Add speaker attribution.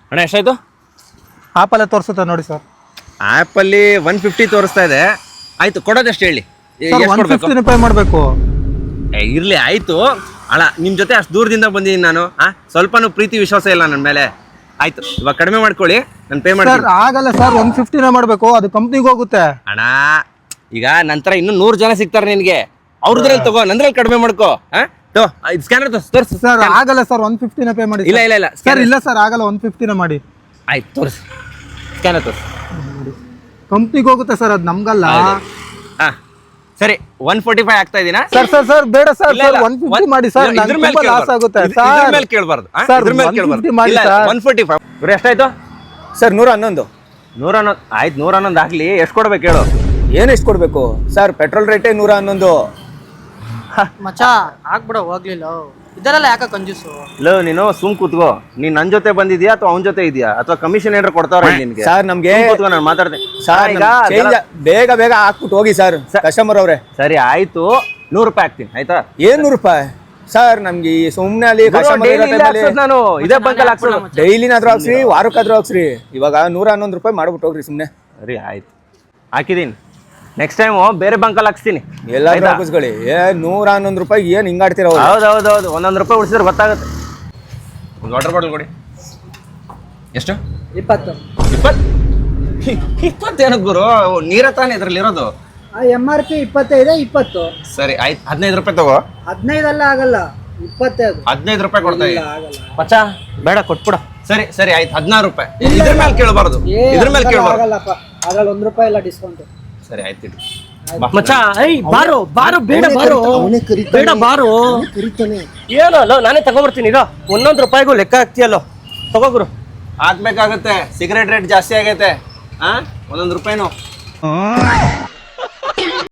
Speaker 1: ಅಣ್ಣ ಎಷ್ಟಾಯ್ತು?
Speaker 2: ಆಪಲ್ಲೇ ತೋರಿಸುತ್ತೆ ನೋಡಿ ಸರ್.
Speaker 1: ಆ್ಯಪಲ್ಲಿ 150 ತೋರಿಸ್ತಾ ಇದೆ. ಆಯ್ತು, ಕೊಡೋದಷ್ಟು ಹೇಳಿ. ಎಷ್ಟು ಕೊಡ್ಬೇಕು?
Speaker 2: 150 ಪೇ ಮಾಡಬೇಕು.
Speaker 1: ಇರ್ಲಿ ಆಯ್ತು ಅಣ್ಣ, ನಿಮ್ ಜೊತೆ ಅಷ್ಟು ದೂರದಿಂದ ಬಂದಿದ್ದೀನಿ ನಾನು. ಸ್ವಲ್ಪನೂ ಪ್ರೀತಿ ವಿಶ್ವಾಸ ಇಲ್ಲ ನನ್ನ ಮೇಲೆ. ಆಯ್ತು, ಇವಾಗ ಕಡಿಮೆ ಮಾಡ್ಕೊಳ್ಳಿ, ನಾನು ಪೇ ಮಾಡ್ತೀನಿ.
Speaker 2: ಆಗಲ್ಲ ಸರ್, 150 ಮಾಡಬೇಕು, ಅದು ಕಂಪ್ನಿಗೆ ಹೋಗುತ್ತೆ.
Speaker 1: ಅಣ್ಣ ಈಗ ನಂತರ ಇನ್ನೂ 100 ಜನ ಸಿಗ್ತಾರೆ ನಿನ್ಗೆ, ಅವ್ರದ್ರಲ್ಲಿ ತಗೋ, ನಂದ್ರಲ್ಲಿ ಕಡಿಮೆ ಮಾಡ್ಕೋ. ಸ್ಕ್ಯಾನರ್ ತೋರಿಸು
Speaker 2: ಸರ್. ಆಗಲ್ಲ ಸರ್, 150 ಪೇ ಮಾಡಿ.
Speaker 1: ಇಲ್ಲ ಇಲ್ಲ ಇಲ್ಲ
Speaker 2: ಸರ್, ಇಲ್ಲ ಸರ್, ಆಗಲ್ಲ, 150 ಮಾಡಿ.
Speaker 1: ಆಯ್ತು, ತೋರಿಸಿ ಸ್ಕ್ಯಾನರ್ ತೋರಿಸಿ.
Speaker 2: ಕಂಪ್ನಿಗೆ ಹೋಗುತ್ತೆ ಸರ್, ಅದು ನಮ್ಗಲ್ಲ.
Speaker 1: ಸರಿ, 145 ಆಗ್ತಾ ಇದೀನಾ?
Speaker 2: ಸರ್ ಸರ್ ಸರ್ ಬೇಡ ಸರ್, 150 ಮಾಡಿ ಸರ್, ತುಂಬಾ ಲಾಸ್ ಆಗುತ್ತೆ ಸರ್.
Speaker 1: ಇದ್ರ ಮೇಲೆ ಕೇಳಬಾರ್ದು, ಇದ್ರ ಮೇಲೆ ಕೇಳಬಾರ್ದು. 145. ಎಷ್ಟಾಯ್ತು
Speaker 3: ಸರ್? 111.
Speaker 1: 111 ಆಯ್ತು, 111 ಆಗ್ಲಿ. ಎಷ್ಟು ಕೊಡ್ಬೇಕು ಹೇಳು?
Speaker 3: ಏನು ಎಷ್ಟು ಕೊಡಬೇಕು ಸರ್? ಪೆಟ್ರೋಲ್ ರೇಟೇ 111.
Speaker 4: ಮಚಾ ಆಗ್ಬಿಡ, ಹೋಗ್ಲಿಲ್ಲ ಇದರಲ್ಲ ಯಾಕ ಕಂಜೂಸು?
Speaker 1: ಇಲ್ಲ, ನೀನು ಸುಮ್ ಕೂತ್ಕೋ. ನೀನ್ ನನ್ ಜೊತೆ ಬಂದಿದ್ಯಾ ಅಥವಾ ಅವನ ಜೊತೆ ಇದೆಯಾ ಅಥವಾ ಕಮಿಷನ್ ಏನಾರ ಕೊಡ್ತಾವ್ರ ನಿನ್ಗೆ?
Speaker 3: ಸರ್ ನಮ್ಗೆ
Speaker 1: ನಾನು ಮಾತಾಡ್ತೀನಿ
Speaker 3: ಸರ್, ಬೇಗ ಬೇಗ ಹಾಕ್ಬಿಟ್ಟು ಹೋಗಿ ಸರ್, ಕಸ್ಟಮರ್ ಅವ್ರೆ.
Speaker 1: ಸರಿ ಆಯ್ತು, 100 ರೂಪಾಯಿ ಹಾಕ್ತೀನಿ ಆಯ್ತಾ?
Speaker 3: ಏನ್ 100 ರೂಪಾಯಿ ಸರ್? ನಮ್ಗೆ ಈ ಸುಮ್ನೆ ಅಲ್ಲಿ
Speaker 1: ನಾನು ಇದೇ ಬಂಕಲ್ಲಿ ಹಾಕ್ಸೋದು.
Speaker 3: ಡೈಲಿನಾದ್ರೂ ಹಾಕ್ಸ್ರಿ, ವಾರಕ್ಕಾದ್ರೂ ಹಾಕ್ಸ್ರಿ. ಇವಾಗ 111 ರೂಪಾಯಿ ಮಾಡ್ಬಿಟ್ಟು ಹೋಗ್ರಿ ಸುಮ್ನೆ.
Speaker 1: ಸರಿ ಆಯ್ತು, ಹಾಕಿದೀನಿ. ನೆಕ್ಸ್ಟ್ ಟೈಮು ಬೇರೆ ಬಂಕಲ್ಲಿ ಹಾಕ್ಸ್ತೀನಿ.
Speaker 3: ಎಲ್ಲಾದ್ರೂ ಹಾಕಿಸ್ಕೊಳ್ಳಿ. 111 ರೂಪಾಯಿ ಏನ್ ಹಿಂಗಾಡ್ತೀರ?
Speaker 1: ಹೌದೌದೌದು, 1 ರೂಪಾಯಿ ಉಳಿಸಿದ್ರೆ ಗೊತ್ತಾಗುತ್ತೆ. ಒಂದು ವಾಟರ್ ಬಾಟಲ್ ಕೊಡಿ. ಎಷ್ಟು?
Speaker 4: 20.
Speaker 1: 20 ಏನಕ್ಕೆ ಗುರು? ನೀರ ತಾನೇ ಇದ್ರಲ್ಲಿ ಇರೋದು.
Speaker 4: MRP 25, 20.
Speaker 1: ಸರಿ ಆಯ್ತು, 15 ರೂಪಾಯಿ ತಗೋ.
Speaker 4: 15 ಅಲ್ಲ, ಆಗಲ್ಲ, 25.
Speaker 1: 15 ರೂಪಾಯಿ ಕೊಡ್ತಾ ಇದ್ದೀನಿ.
Speaker 4: ಆಗಲ್ಲ
Speaker 1: ಮಚ್ಚಾ ಬೇಡ, ಕೊಟ್ಬಿಡ. ಸರಿ ಸರಿ ಆಯ್ತು, 16 ರೂಪಾಯಿ. ಇದ್ರ ಮೇಲೆ ಕೇಳಬಾರ್ದು, ಇದ್ರ ಮೇಲೆ ಕೇಳಬಾರ್ದು.
Speaker 4: ಆಗಲ್ಲಪ್ಪ, ಅದ್ರಲ್ಲಿ 1 ರೂಪಾಯಿ ಇಲ್ಲ ಡಿಸ್ಕೌಂಟ್.
Speaker 1: ಸರಿ ಆಯ್ತು
Speaker 5: ಮಚ್ಚಾ. ಬಾರೋ ಬಾರೋ, ಬೇಡ ಬಾರೋ, ಬೇಡ ಬಾರೋ. ಏನೋ ಅಲ್ಲ, ನಾನೇ ತಗೊಬರ್ತೀನಿ. ಈಗ 1 ರೂಪಾಯಿಗೂ ಲೆಕ್ಕ ಹಾಕ್ತಿಯಲ್ಲೋ, ತಗೋಗುರು.
Speaker 1: ಹಾಕ್ಬೇಕಾಗತ್ತೆ, ಸಿಗರೇಟ್ ರೇಟ್ ಜಾಸ್ತಿ ಆಗೈತೆ. 1 ರೂಪಾಯಿನೂ